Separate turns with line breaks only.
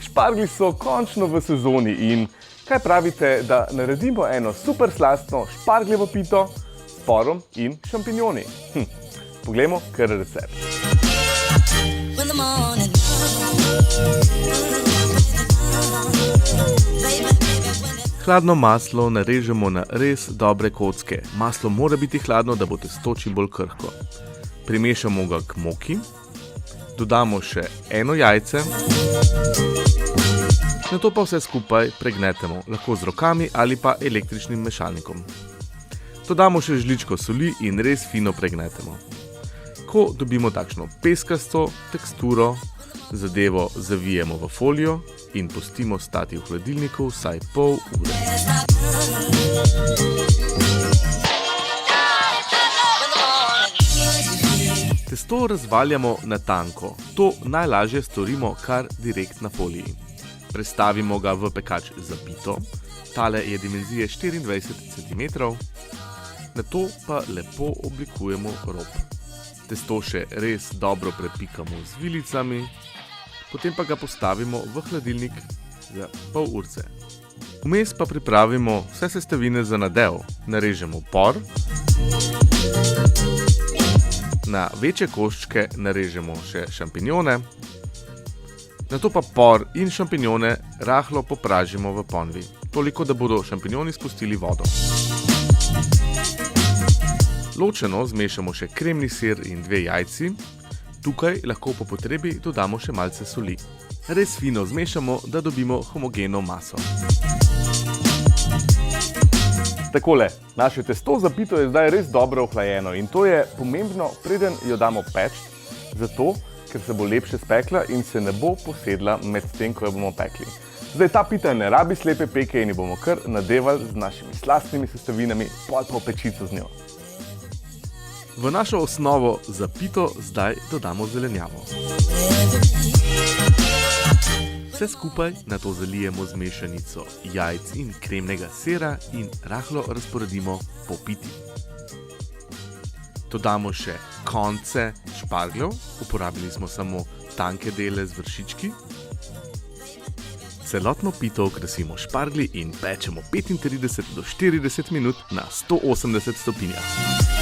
Šparglji so končno v sezoni in kaj pravite, da naredimo eno super slastno špargljevo pito s porom in šampinjoni? Poglejmo kar recept.
Hladno maslo narežemo na res dobre kocke. Maslo mora biti hladno, da bo testo čim bolj krhko. Primešamo ga k moki, dodamo še eno jajce, nato pa vse skupaj pregnetemo, lahko z rokami ali pa električnim mešalnikom. Dodamo še žličko soli in res fino pregnetemo. Ko dobimo takšno peskasto teksturo, zadevo zavijemo v folijo in pustimo stati v hladilniku vsaj pol ure. Testo razvaljamo na tanko. To najlažje storimo kar direkt na foliji. Prestavimo ga v pekač za pito. Tale je dimenzije 24 cm. Nato pa lepo oblikujemo rob. Testo še res dobro prepikamo z vilicami, potem pa ga postavimo v hladilnik za pol urce. Vmes pa pripravimo vse sestavine za nadev. Narežemo por, na večje koščke narežemo še šampinjone, nato pa por in šampinjone rahlo popražimo v ponvi, toliko da bodo šampinjoni spustili vodo. Ločeno zmešamo še kremni sir in 2 jajci. Tukaj lahko po potrebi dodamo še malce soli. Res fino zmešamo, da dobimo homogeno maso.
Takole, naše testo za pito je zdaj res dobro ohlajeno in to je pomembno, preden jo damo peč, zato, ker se bo lepše spekla in se ne bo posedla med tem, ko jo bomo pekli. Zdaj ta pita ne rabi slepe peke in jo bomo kar nadevali z našimi slastnimi sestavinami, pol pa v pečico z njo.
V našo osnovo za pito zdaj dodamo zelenjavo. Vse skupaj nato zalijemo z mešanico jajc in kremnega sira in rahlo razporedimo po piti. Dodamo še konce špargljev, uporabili smo samo tanke dele z vršički. Celotno pito okrasimo šparglji in pečemo 35 do 40 minut na 180 stopinjah.